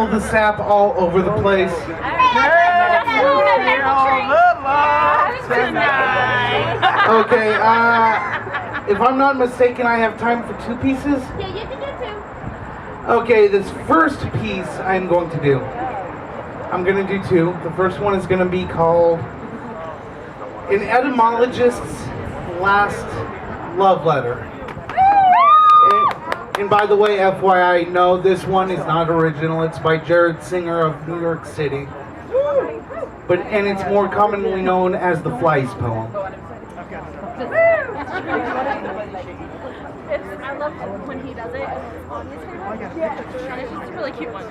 smell the sap all over the place? Okay, if I'm not mistaken, I have time for 2 pieces? Yeah, you can do 2. Okay, this first piece I'm going to do. I'm going to do 2. The first one is going to be called An Entomologist's Last Love Letter. And by the way, FYI, no, this one is not original. It's by Jared Singer of New York City. And it's more commonly known as the Flies poem. I love when he does it on his camera. Yeah. And it's just a really cute one.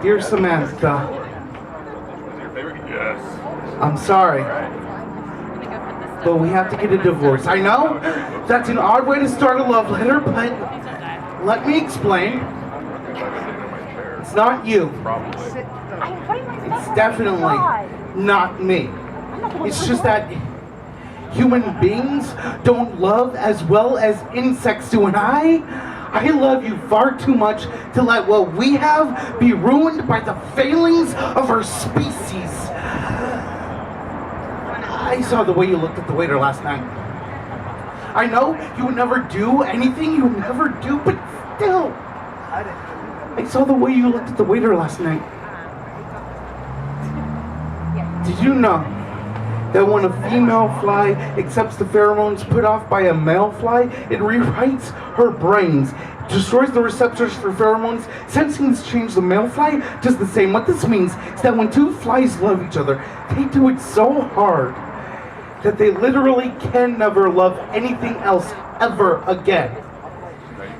Dear Samantha, Yes. I'm sorry, but we have to get a divorce. I know that's an odd way to start a love letter, but let me explain. It's not you. It's definitely not me. It's just that human beings don't love as well as insects do, and I love you far too much to let what we have be ruined by the failings of our species. I saw the way you looked at the waiter last night. I know you would never do anything you would never do, but still, I saw the way you looked at the waiter last night. Did you know that when a female fly accepts the pheromones put off by a male fly, it rewrites her brains, destroys the receptors for pheromones, sensing this change the male fly does the same. What this means is that when 2 flies love each other, they do it so hard that they literally can never love anything else ever again.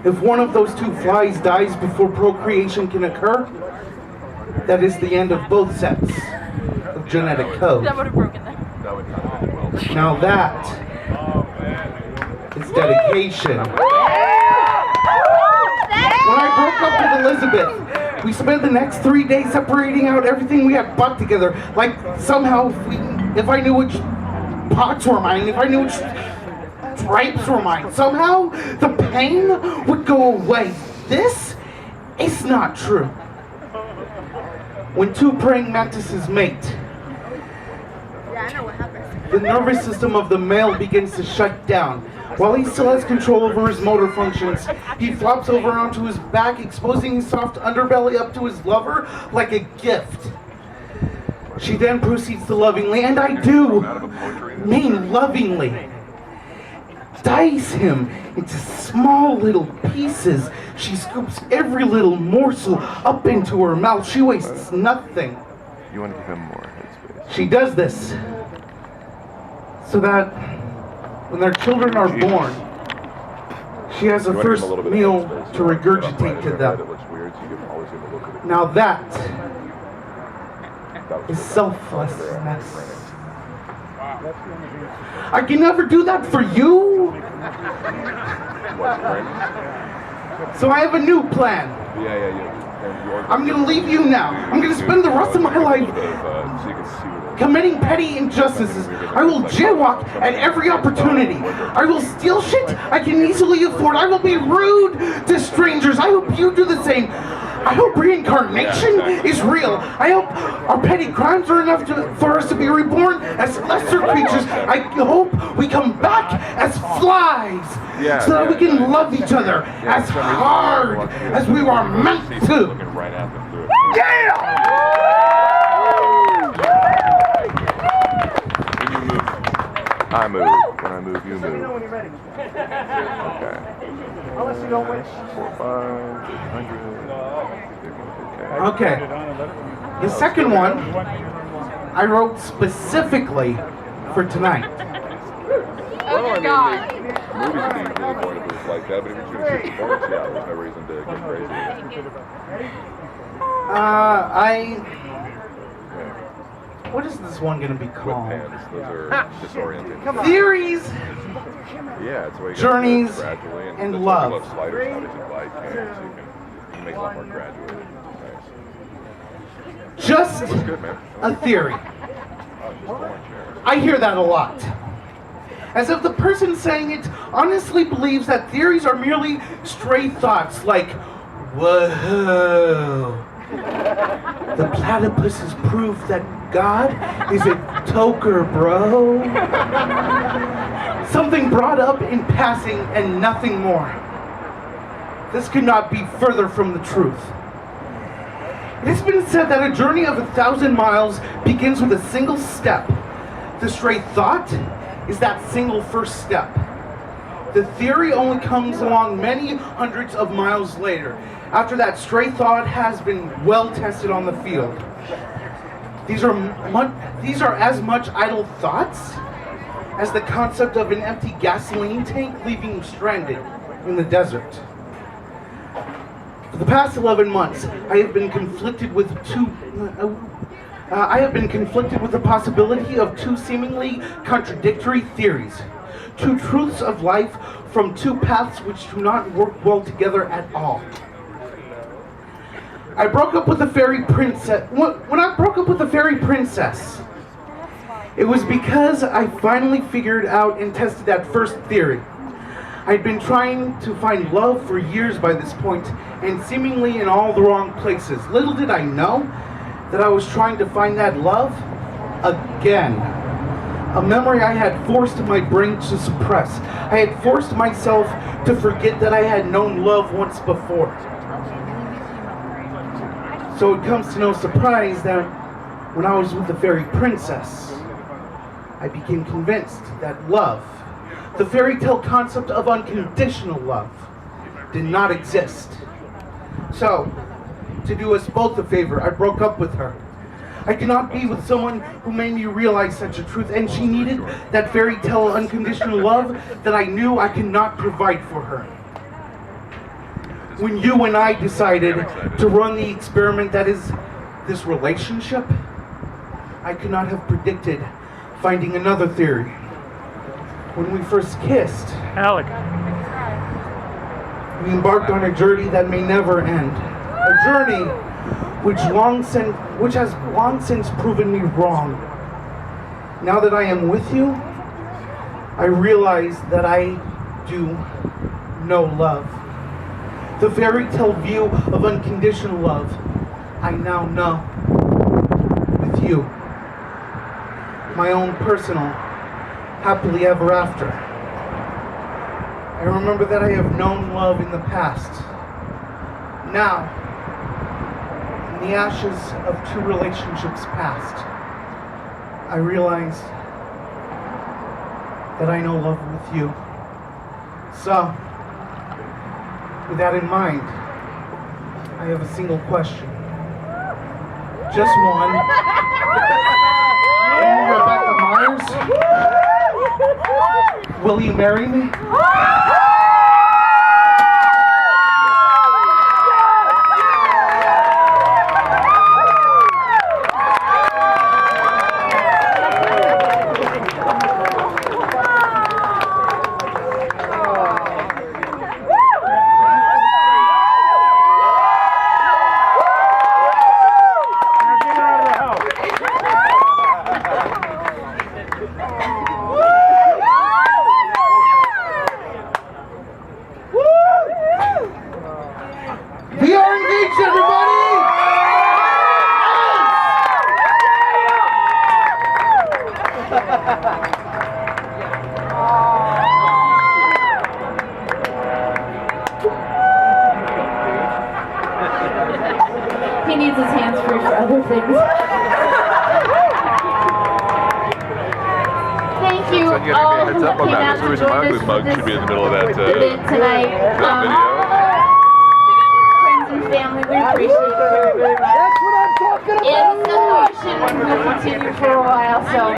If one of those 2 flies dies before procreation can occur, that is the end of both sets of genetic code. That would have broken them. Now that is dedication. When I broke up with Elizabeth, we spent the next 3 days separating out everything we had bought together. Like somehow, if I knew which pots were mine, if I knew which stripes were mine, somehow the pain would go away. This is not true. When 2 praying mantises mate, Yeah, I know what happens. the nervous system of the male begins to shut down. While he still has control over his motor functions, he flops over onto his back, exposing his soft underbelly up to his lover like a gift. She then proceeds to lovingly, and I do mean lovingly, dice him into small little pieces. She scoops every little morsel up into her mouth. She wastes nothing. You want to give him more headspace. She does this so that when their children are born, she has a first meal to regurgitate to them. Now that is selflessness. I can never do that for you. So I have a new plan. I'm going to leave you now. I'm going to spend the rest of my life committing petty injustices. I will jaywalk at every opportunity. I will steal shit I can easily afford. I will be rude to strangers. I hope you do the same. I hope reincarnation is real. I hope our petty crimes are enough for us to be reborn as lesser creatures. I hope we come back as flies so that we can love each other as hard as we were meant to. Yeah! I move. When I move, you move. Let me know when you're ready. Okay. Unless you don't wish. 4, 5, 800. Okay. The second one I wrote specifically for tonight. Oh my god. Movies can be really pointed like that, but if you're shooting 50 points, yeah, there's no reason to get crazy. What is this one going to be called? Those are disorienting. Theories, Yeah, it's where you journeys, go gradually, and that's love. why I love sliders, obviously glide cams, so you can make it a lot more graduated. Nice. Just That's good, man. a theory. Oh, it's just orange hair. I hear that a lot. As if the person saying it honestly believes that theories are merely stray thoughts like, Whoa. The platypus is proof that God is a toker, bro. Something brought up in passing and nothing more. This could not be further from the truth. It has been said that a journey of 1,000 miles begins with a single step. The stray thought is that single first step. The theory only comes along many hundreds of miles later, after that stray thought has been well tested on the field. These are as much idle thoughts as the concept of an empty gasoline tank leaving you stranded in the desert. For the past 11 months, I have been conflicted with the possibility of two seemingly contradictory theories. Two truths of life from two paths which do not work well together at all. I broke up with the fairy princess. When I broke up with the fairy princess, it was because I finally figured out and tested that first theory. I'd been trying to find love for years by this point, and seemingly in all the wrong places. Little did I know that I was trying to find that love again. A memory I had forced my brain to suppress. I had forced myself to forget that I had known love once before. So it comes to no surprise that when I was with the fairy princess, I became convinced that love, the fairy tale concept of unconditional love, did not exist. So, to do us both a favor, I broke up with her. I could not be with someone who made me realize such a truth, and she needed that fairy tale unconditional love that I knew I could not provide for her. When you and I decided to run the experiment that is this relationship, I could not have predicted finding another theory. When we first kissed, Alec. we embarked on a journey that may never end. A journey which has long since proven me wrong. Now that I am with you, I realize that I do know love. The fairy tale view of unconditional love, I now know with you. My own personal happily ever after. I remember that I have known love in the past. Now, in the ashes of two relationships past, I realize that I know love with you. So, with that in mind, I have a single question. Just one. Rebecca Meyers, will you marry me? We are engaged, everybody! He needs his hands free for other things. Thank you So you all gotta who give me a heads up on came that. out There's a to reason join why us this for mug this should be in the middle of that event tonight. video. Friends and family, we appreciate you very much. That's what I'm talking about. And the celebration will continue for a while, so.